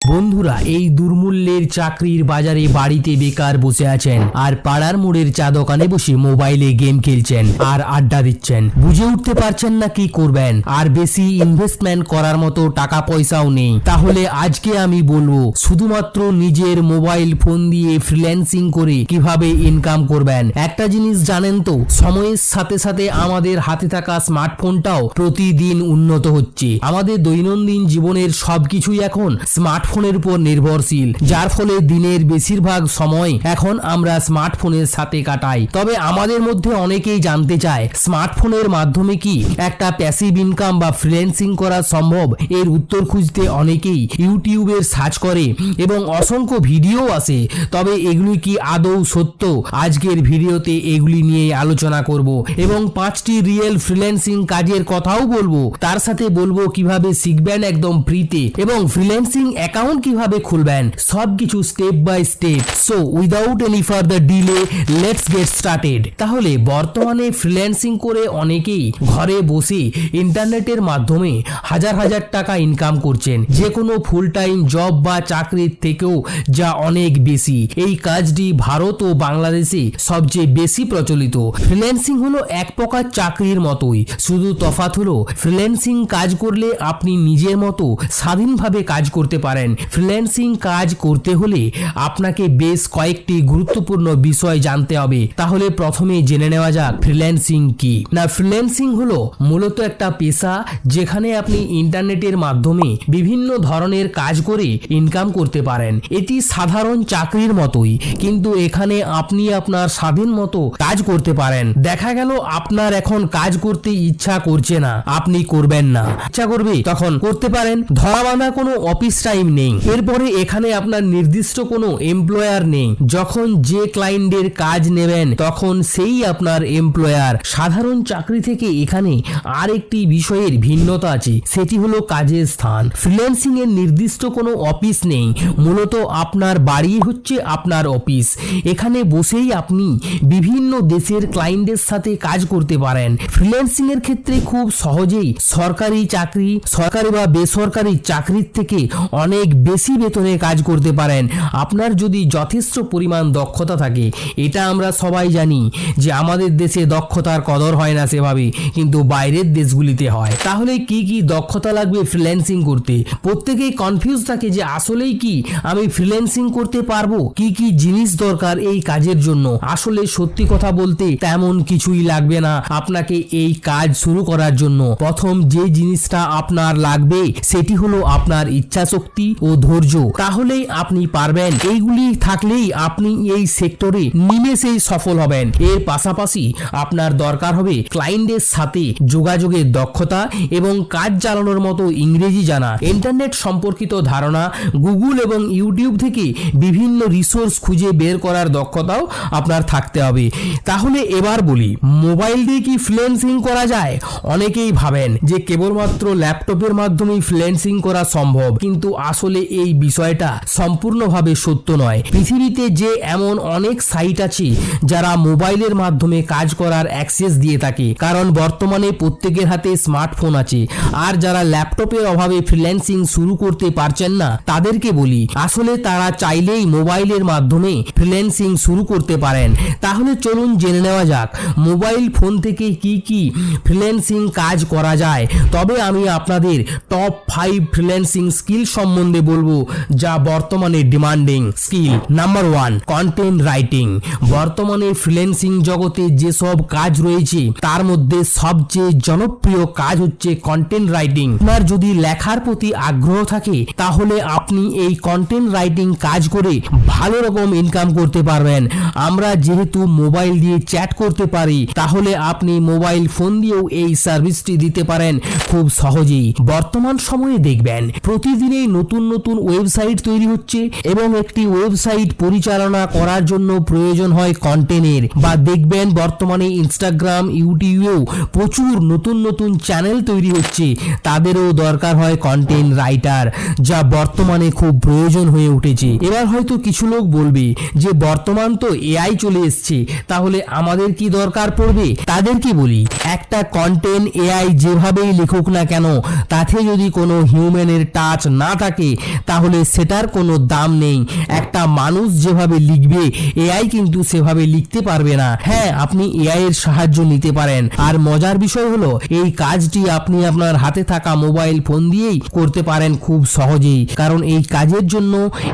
বন্ধুরা, এই দুর্মূল্যের চাকরির বাজারে বাড়িতে বেকার বসে আছেন আর পাড়ার মোড়ের চা দোকানে বসে মোবাইলে গেম খেলছেন আর আড্ডা দিচ্ছেন। বুঝে উঠতে পারছেন না কি করবেন, আর বেশি ইনভেস্টমেন্ট করার মতো টাকা পয়সাও নেই। তাহলে আজকে আমি বলবো শুধুমাত্র নিজের মোবাইল ফোন দিয়ে ফ্রিল্যান্সিং করে কিভাবে ইনকাম করবেন। একটা জিনিস জানেন তো, সময়ের সাথে সাথে আমাদের হাতে থাকা স্মার্টফোনটাও প্রতিদিন উন্নত হচ্ছে। আমাদের দৈনন্দিন জীবনের সবকিছুই এখন স্মার্টফোনের উপর নির্ভরশীল, যার ফলে দিনের বেশিরভাগ সময় এখন আমরা স্মার্টফোনের সাথে কাটাই। তবে আমাদের মধ্যে অনেকেই জানতে চায় স্মার্টফোনের মাধ্যমে কি একটা প্যাসিভ ইনকাম বা ফ্রিল্যান্সিং করা সম্ভব। এর উত্তর খুঁজতে অনেকেই ইউটিউবের সার্চ করে এবং অসংখ্য ভিডিও আসে। তবে এগুলি কি আদৌ সত্য? আজকের ভিডিওতে এগুলি নিয়ে আলোচনা করব এবং 5টি রিয়েল ফ্রিল্যান্সিং কাজের কথাও বলবো। তার সাথে বলবো কিভাবে শিখবেন একদম ফ্রিতে এবং ফ্রিল্যান্সিং অ্যাকাউন্ট কিভাবে খুলবেন, সবকিছু step by step. So without any further delay let's get started. তাহলে বর্তমানে ফ্রিল্যান্সিং করে অনেকেই ঘরে বসে ইন্টারনেটের মাধ্যমে হাজার হাজার টাকা ইনকাম করছেন, যে কোনো ফুল টাইম জব বা চাকরির থেকেও, যা অনেক বেশি। এই কাজটি ভারত ও বাংলাদেশে সবচেয়ে বেশি প্রচলিত। ফ্রিল্যান্সিং হলো এক প্রকার চাকরির মতোই, শুধু তফাৎ হলো ফ্রিল্যান্সিং কাজ করলে আপনি নিজের মতো স্বাধীনভাবে কাজ করতে পারেন। ফ্রিল্যান্সিং কাজ করতে হলে আপনাকে বেশ কয়েকটি গুরুত্বপূর্ণ বিষয় জানতে হবে। তাহলে প্রথমে জেনে নেওয়া যাক ফ্রিল্যান্সিং কি। না, ফ্রিল্যান্সিং হলো মূলত একটা পেশা যেখানে আপনি ইন্টারনেটের মাধ্যমে বিভিন্ন ধরনের কাজ করে ইনকাম করতে পারেন। এটি সাধারণ চাকরির মতোই, কিন্তু এখানে আপনি আপনার স্বাধীন মতো কাজ করতে পারেন। দেখা গেল আপনার এখন কাজ করতে ইচ্ছা করছে না, আপনি করবেন না, ইচ্ছা করবে তখন করতে পারেন। ধরা বাঁধা কোনো অফিস টাইম নেই। এরপরে এখানে আপনার নির্দিষ্ট কোনো এমপ্লয়ার নেই। যখন যে ক্লায়েন্টের কাজ নেবেন তখন সেই আপনার এমপ্লয়ার। সাধারণ চাকরি থেকে এখানে আরেকটি বিষয়ের ভিন্নতা আছে, সেটি হলো কাজের স্থান। ফ্রিল্যান্সিং এর নির্দিষ্ট কোনো অফিস নেই, মূলত আপনার বাড়ি হচ্ছে আপনার অফিস। এখানে বসেই আপনি বিভিন্ন দেশের ক্লায়েন্টের সাথে কাজ করতে পারেন। ফ্রিল্যান্সিং এর ক্ষেত্রে খুব সহজেই সরকারি চাকরি, সরকারি বা বেসরকারি চাকরির থেকে অনেক বেশি বেতনে কাজ করতে পারেন, আপনার যদি যথেষ্ট পরিমাণ দক্ষতা থাকে। এটা আমরা সবাই জানি যে আমাদের দেশে দক্ষতার কদর হয় না সেভাবে, কিন্তু বাইরের দেশগুলিতে হয়। তাহলে কি কি দক্ষতা লাগবে ফ্রিল্যান্সিং করতে? প্রত্যেকেই কনফিউজ থাকে যে আসলেই কি আমি ফ্রিল্যান্সিং করতে পারবো, কি কি জিনিস দরকার এই কাজের জন্য। আসলে সত্যি কথা বলতে তেমন কিছুই লাগবে না আপনাকে এই কাজ শুরু করার জন্য। প্রথম যে জিনিসটা আপনার লাগবে সেটি হলো আপনার ইচ্ছা শক্তি ও ধৈর্য। তাহলেই আপনি পারবেন। এইগুলি থাকলেই আপনি এই সেক্টরে নিমেষেই সফল হবেন। এর পাশাপাশি আপনার দরকার হবে ক্লায়েন্টের সাথে যোগাযোগের দক্ষতা এবং কাজ চালানোর মতো ইংরেজি জানা। ইন্টারনেট সম্পর্কিত ধারণা, গুগল এবং ইউটিউব থেকে বিভিন্ন রিসোর্স খুঁজে বের করার দক্ষতাও আপনার থাকতে হবে। তাহলে এবার বলি, মোবাইল দিয়ে কি ফ্রিল্যান্সিং করা যায়? অনেকেই ভাবেন যে কেবলমাত্র ল্যাপটপের মাধ্যমে ফ্রিল্যান্সিং করা সম্ভব, কিন্তু আসলে এই বিষয়টা সম্পূর্ণভাবে সত্য নয়। পৃথিবীতে যে এমন অনেক সাইট আছে যারা মোবাইলের মাধ্যমে কাজ করার অ্যাক্সেস দিয়ে থাকে, কারণ বর্তমানে প্রত্যেকের হাতে স্মার্টফোন আছে। আর যারা ল্যাপটপের অভাবে ফ্রিল্যান্সিং শুরু করতে পারছেন না, তাদেরকে বলি আসলে তারা চাইলেই মোবাইলের মাধ্যমে ফ্রিল্যান্সিং শুরু করতে পারেন। তাহলে চলুন জেনে নেওয়া যাক মোবাইল ফোন থেকে কি কি ফ্রিল্যান্সিং কাজ করা যায়। তবে আমি আপনাদের টপ 5 ফ্রিল্যান্সিং স্কিল সম্বন্ধে বলবো যা বর্তমানে demanding skill. Number 1, content writing. বর্তমানে ফ্রিল্যান্সিং জগতে যেসব কাজ রয়েছে তার মধ্যে সবচেয়ে জনপ্রিয় কাজ হচ্ছে কন্টেন্ট রাইটিং। আপনার যদি লেখার প্রতি আগ্রহ থাকে তাহলে আপনি এই কন্টেন্ট রাইটিং কাজ করে ভালো রকম ইনকাম করতে পারবেন। আমরা যেহেতু মোবাইল দিয়ে চ্যাট করতে পারি, তাহলে আপনি মোবাইল ফোন দিয়েও এই সার্ভিসটি দিতে পারেন খুব সহজেই। বর্তমান সময়ে দেখবেন প্রতিদিনই নতুন নতুন ওয়েবসাইট তৈরি হচ্ছে এবং একটি ওয়েবসাইট পরিচালনা করার জন্য প্রয়োজন হয় কন্টেন্টের। বা দেখবেন বর্তমানে ইনস্টাগ্রাম, ইউটিউবেও প্রচুর নতুন নতুন চ্যানেল তৈরি হচ্ছে, তাদেরও দরকার হয় কন্টেন্ট রাইটার, যা বর্তমানে খুব প্রয়োজন হয়ে উঠেছে। এবার হয়তো কিছু লোক বলবে যে বর্তমান তো এআই চলে এসছে, তাহলে আমাদের কি দরকার পড়বে? তাদেরকে বলি, একটা কন্টেন্ট এআই যেভাবেই লিখুক না কেন, তাতে যদি কোনো হিউম্যানের টাচ না থাকে তাহলে সেটার কোনো দাম নেই। একটা মানুষ যেভাবে লিখবে এআই কিন্তু সেভাবে লিখতে পারবে না। হ্যাঁ, আপনি এআই এর সাহায্য নিতে পারেন। আর মজার বিষয় হলো এই কাজটি আপনি আপনার হাতে থাকা মোবাইল ফোন দিয়েই করতে পারেন খুব সহজেই, কারণ এই কাজের জন্য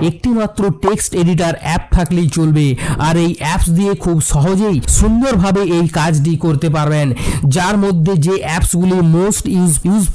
একটি মাত্র টেক্সট এডিটর অ্যাপ থাকলেই চলবে। আর এই অ্যাপস দিয়ে খুব সহজেই সুন্দরভাবে এই কাজটি করতে পারবেন। যার মধ্যে যে অ্যাপসগুলি মোস্ট ইউজ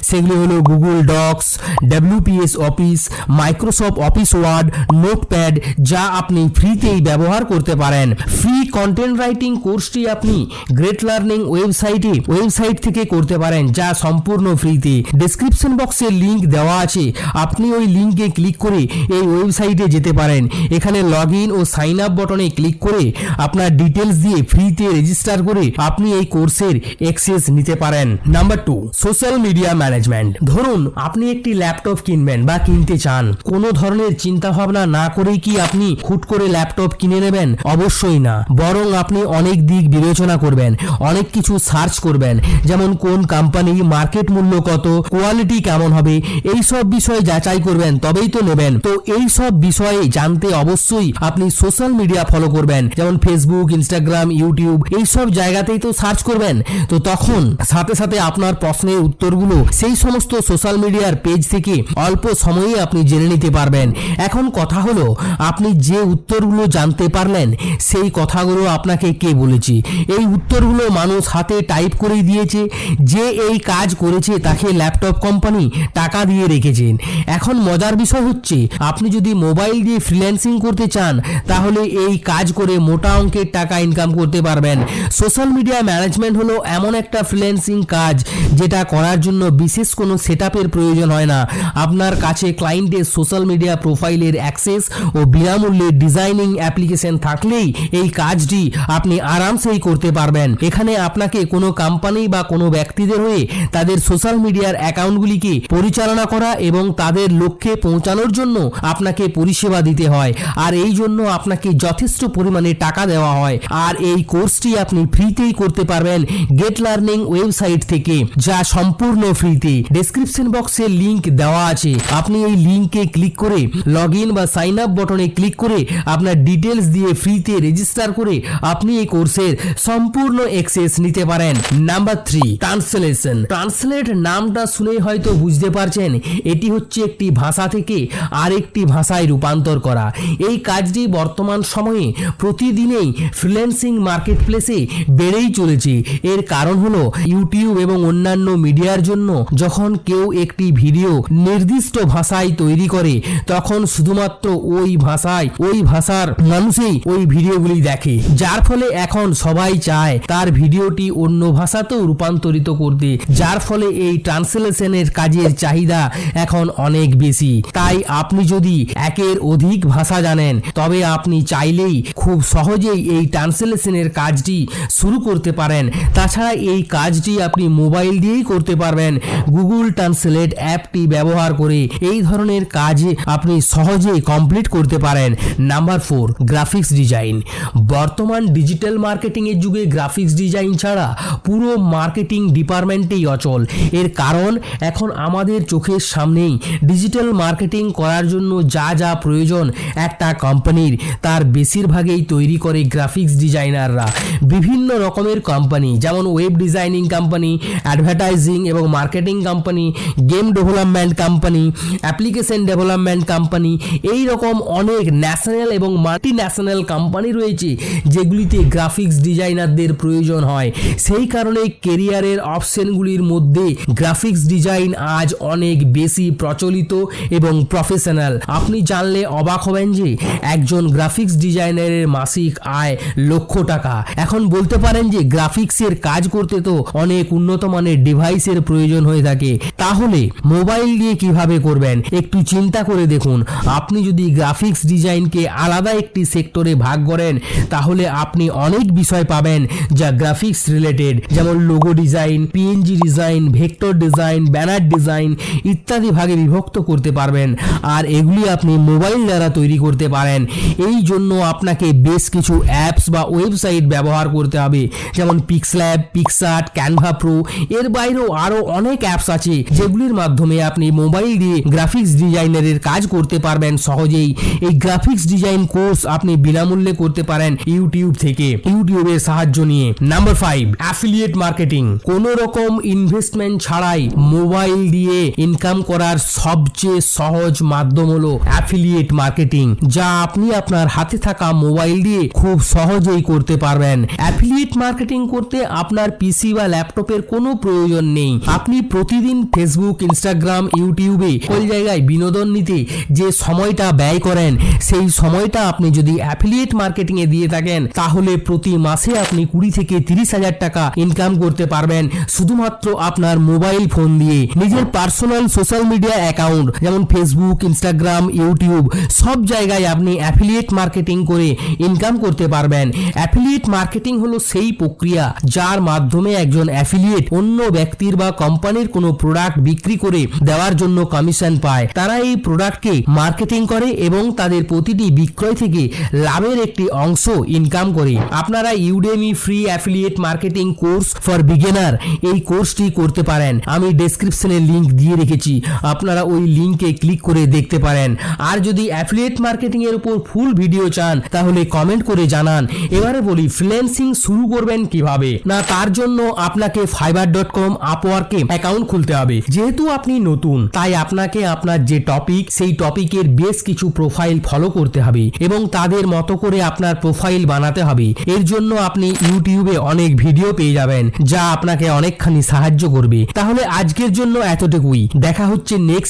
সেগুলি হলো Google Docs, WPS Office, Microsoft Office Word, Notepad, যা আপনি ফ্রিতেই ব্যবহার করতে পারেন। ফ্রি কন্টেন্ট রাইটিং কোর্সটি আপনি গ্রেট লার্নিং ওয়েবসাইট থেকে করতে পারেন, যা সম্পূর্ণ ফ্রিতে। ডেসক্রিপশন বক্সে লিংক দেওয়া আছে, আপনি ওই লিংকে ক্লিক করে এই ওয়েবসাইটে যেতে পারেন। এখানে লগ ইন ও সাইন আপ বটনে ক্লিক করে আপনার ডিটেলস দিয়ে ফ্রিতে রেজিস্টার করে আপনি এই কোর্সের অ্যাক্সেস নিতে পারেন। Number 2, social media management. ধরুন আপনি একটি ল্যাপটপ কিনবেন বা কিনতে চান, কোনো ধরনের চিন্তা ভাবনা না করেই কি আপনি হুট করে ল্যাপটপ কিনে নেবেন? অবশ্যই না, বরং আপনি অনেক দিক বিবেচনা করবেন, অনেক কিছু সার্চ করবেন, যেমন কোন কোম্পানি, মার্কেট মূল্য কত, কোয়ালিটি কেমন হবে, এই সব বিষয় যাচাই করবেন, তবেই তো নেবেন। তো এই সব বিষয়ে জানতে অবশ্যই আপনি সোশ্যাল মিডিয়া ফলো করবেন, যেমন ফেসবুক, ইনস্টাগ্রাম, ইউটিউব, এই সব জায়গাতেই তো সার্চ করবেন। তো তখন সাথে সাথে আপনার প্রশ্নের উত্তরগুলো সেই সমস্ত সোশ্যাল মিডিয়ার পেজ থেকে অল্প সময়ে আপনি জেনে নিতে পারবেন। এখন কথা হলো, আপনি যে উত্তরগুলো জানতে পারলেন সেই কথাগুলো আপনাকে কে বলেছে? এই উত্তরগুলো মানুষ হাতে টাইপ করেই দিয়েছে। যে এই কাজ করেছে তাকে ল্যাপটপ কোম্পানি টাকা দিয়ে রেখেছেন। এখন মজার বিষয় হচ্ছে, আপনি যদি মোবাইল দিয়ে ফ্রিল্যান্সিং করতে চান তাহলে এই কাজ করে মোটা অঙ্কের টাকা ইনকাম করতে পারবেন। সোশ্যাল মিডিয়া ম্যানেজমেন্ট হলো এমন একটা ফ্রিল্যান্সিং কাজ যেটা করার জন্য বিশেষ কোনো সেটআপের প্রয়োজন হয় না। আপনার কাছে ক্লায়েন্টের সোশ্যাল মিডিয়া প্রোফাইলের অ্যাক্সেস ও বিনামূল্যে ডিজাইনিং অ্যাপ্লিকেশন থাকলেই এই কাজটি আপনি আরামসেই করতে পারবেন। এখানে আপনাকে কোনো কোম্পানি বা কোনো ব্যক্তিদের হয়ে তাদের সোশ্যাল মিডিয়ার অ্যাকাউন্টগুলিকে পরিচালনা করা এবং তাদের লক্ষ্যে পৌঁছানোর জন্য আপনাকে পরিষেবা দিতে হয়, আর এই জন্য আপনাকে যথেষ্ট পরিমাণে টাকা দেওয়া হয়। আর এই কোর্সটি আপনি ফ্রিতেই করতে পারবেন গেট লার্নিং ওয়েবসাইট থেকে, যা সম্পূর্ণ ফ্রিতে। ডেসক্রিপশন বক্সে লিংক দেওয়া আছে, আপনি এই লিংকে ক্লিক করে লগ ইন বা সাইন আপ বটনে ক্লিক করে আপনার ডিটেলস দিয়ে ফ্রিতে রেজিস্টার করে আপনি এই কোর্সের সম্পূর্ণ অ্যাক্সেস নিতে পারেন। Number 3, translation. ট্রান্সলেট নামটা শুনেই হয়তো বুঝতে পারছেন, এটি হচ্ছে একটি ভাষা থেকে আরেকটি ভাষায় রূপান্তর করা। এই কাজটি বর্তমান সময়ে প্রতিদিনেই ফ্রিল্যান্সিং মার্কেট প্লেসে বেড়েই চলেছে। এর কারণ হলো ইউটিউব এবং অন্যান্য মিডিয়ার জন্য যখন কেউ একটি ভিডিও নির্দিষ্ট ভাষায় তৈরি করে, তখন শুধুমাত্র ওই ভাষার মানুষই ওই ভিডিওগুলি দেখে, যার ফলে এখন সবাই চায় তার ভিডিওটি অন্য ভাষাতেও রূপান্তরিত করতে, যার ফলে এই ট্রান্সলেশনের কাজের চাহিদা এখন অনেক বেশি। তাই আপনি যদি একের অধিক ভাষা জানেন তবে আপনি চাইলেই খুব সহজেই এই ট্রান্সলেশনের কাজটি শুরু করতে পারেন। তাছাড়া এই কাজটি আপনি মোবাইল দিয়েই করতে পারবেন। গুগল ট্রান্সলেট অ্যাপটি ব্যবহার করে এই ধরনের কাজ আপনি সহজেই কমপ্লিট করতে পারেন। Number 4, graphics design. বর্তমান ডিজিটাল মার্কেটিং এর যুগে গ্রাফিক্স ডিজাইন ছাড়া পুরো মার্কেটিং ডিপার্টমেন্টেই অচল। এর কারণ এখন আমাদের চোখের সামনেই ডিজিটাল মার্কেটিং করার জন্য যা যা প্রয়োজন একটা কোম্পানির, তার বেশিরভাগই তৈরি করে গ্রাফিক্স ডিজাইনাররা। বিভিন্ন রকমের কোম্পানি, যেমন ওয়েব ডিজাইনিং কোম্পানি, অ্যাডভার্টাইজিং এবং marketing company, game development company, application development company, এই রকম অনেক ন্যাশনাল এবং মাল্টি ন্যাশনাল কোম্পানি রয়েছে যেগুলিতে গ্রাফিক্স ডিজাইনারদের প্রয়োজন হয়। সেই কারণে কেরিয়ারের অপশনগুলির মধ্যে গ্রাফিক্স ডিজাইন আজ অনেক বেশি প্রচলিত এবং প্রফেশনাল। আপনি জানলে অবাক হবেন যে একজন গ্রাফিক্স ডিজাইনারের মাসিক আয় লক্ষ টাকা। এখন বলতে পারেন যে গ্রাফিক্সের কাজ করতে তো অনেক উন্নত মানের ডিভাইসের প্রয়োজন হয়ে থাকে, তাহলে মোবাইল দিয়ে কিভাবে করবেন? একটু চিন্তা করে দেখুন। আপনি যদি গ্রাফিক্স ডিজাইনকে আলাদা একটি সেক্টরে ভাগ করেন তাহলে আপনি অনেক বিষয় পাবেন যা গ্রাফিক্স রিলেটেড, যেমন logo design, PNG design, vector design, banner design ইত্যাদি ভাগে বিভক্ত করতে পারবেন। আর এগুলি আপনি মোবাইল দ্বারা তৈরি করতে পারেন। এই জন্য আপনাকে বেশ কিছু অ্যাপস বা ওয়েবসাইট ব্যবহার করতে হবে, যেমন পিক্সল্যাব, পিক্সআর্ট, ক্যানভা প্রো। এর বাইরেও আরও অনেক অ্যাপস আছে যেগুলির মাধ্যমে আপনি মোবাইল দিয়ে গ্রাফিক্স গ্রাফিক্স ডিজাইনারের কাজ করতে পারবেন সহজেই। এই গ্রাফিক্স ডিজাইন কোর্স আপনি বিনামূল্যে করতে পারেন ইউটিউব থেকে, ইউটিউবের সাহায্য নিয়ে। Number 5, affiliate marketing. কোনো রকম ইনভেস্টমেন্ট ছাড়াই মোবাইল দিয়ে ইনকাম করার সবচেয়ে সহজ মাধ্যম হলো অ্যাফিলিয়েট মার্কেটিং, যা আপনি আপনার হাতে থাকা মোবাইল দিয়ে খুব সহজেই করতে পারবেন। অ্যাফিলিয়েট মার্কেটিং করতে আপনার পিসি বা ল্যাপটপের কোনো প্রয়োজন নেই। আপনি প্রতিদিন ফেসবুক, ইনস্টাগ্রাম, ইউটিউবে সকল জায়গায় বিনোদন নিতে যে সময়টা ব্যয় করেন, সেই সময়টা আপনি যদি অ্যাফিলিয়েট মার্কেটিং এ দিয়ে থাকেন, তাহলে প্রতি মাসে আপনি 20 থেকে 30,000 টাকা ইনকাম করতে পারবেন শুধুমাত্র আপনার মোবাইল ফোন দিয়ে। নিজের পার্সোনাল সোশ্যাল মিডিয়া অ্যাকাউন্ট যেমন ফেসবুক, ইনস্টাগ্রাম, ইউটিউব সব জায়গায় আপনি অ্যাফিলিয়েট মার্কেটিং করে ইনকাম করতে পারবেন। অ্যাফিলিয়েট মার্কেটিং হলো সেই প্রক্রিয়া যার মাধ্যমে একজন অ্যাফিলিয়েট অন্য ব্যক্তির বা কোম্পানির কোনো প্রোডাক্ট বিক্রি করে দেওয়ার জন্য কমিশন পায়। তারা এই প্রোডাক্টকে মার্কেটিং করে এবং তাদের প্রতিটি বিক্রয় থেকে লাভের একটি অংশ ইনকাম করে। আপনারা Udemy free affiliate marketing course for beginner এই কোর্সটি করতে পারেন। আমি ডেসক্রিপশনে লিংক দিয়ে রেখেছি, আপনারা ওই লিংকে ক্লিক করে দেখতে পারেন। আর যদি অ্যাফিলিয়েট মার্কেটিং এর উপর ফুল ভিডিও চান তাহলে কমেন্ট করে জানান। এবারে বলি ফ্রিল্যান্সিং শুরু করবেন কিভাবে। না, তার জন্য আপনাকে fiverr.com, আপওয়ার্কে অ্যাকাউন্ট খুলতে হবে। যেহেতু আপনি নতুন, তাই আপনাকে আপনার যে টপিক সেই টপিকের বেশ কিছু প্রোফাইল ফলো করতে হবে এবং তাদের মতো করে আপনার প্রোফাইল বানাতে হবে। এর জন্য আপনি ইউটিউবে অনেক ভিডিও পেয়ে যাবেন যা আপনাকে অনেকখানি সাহায্য করবে। তাহলে আজকের জন্য এতটুকুই, দেখা হচ্ছে নেক্সট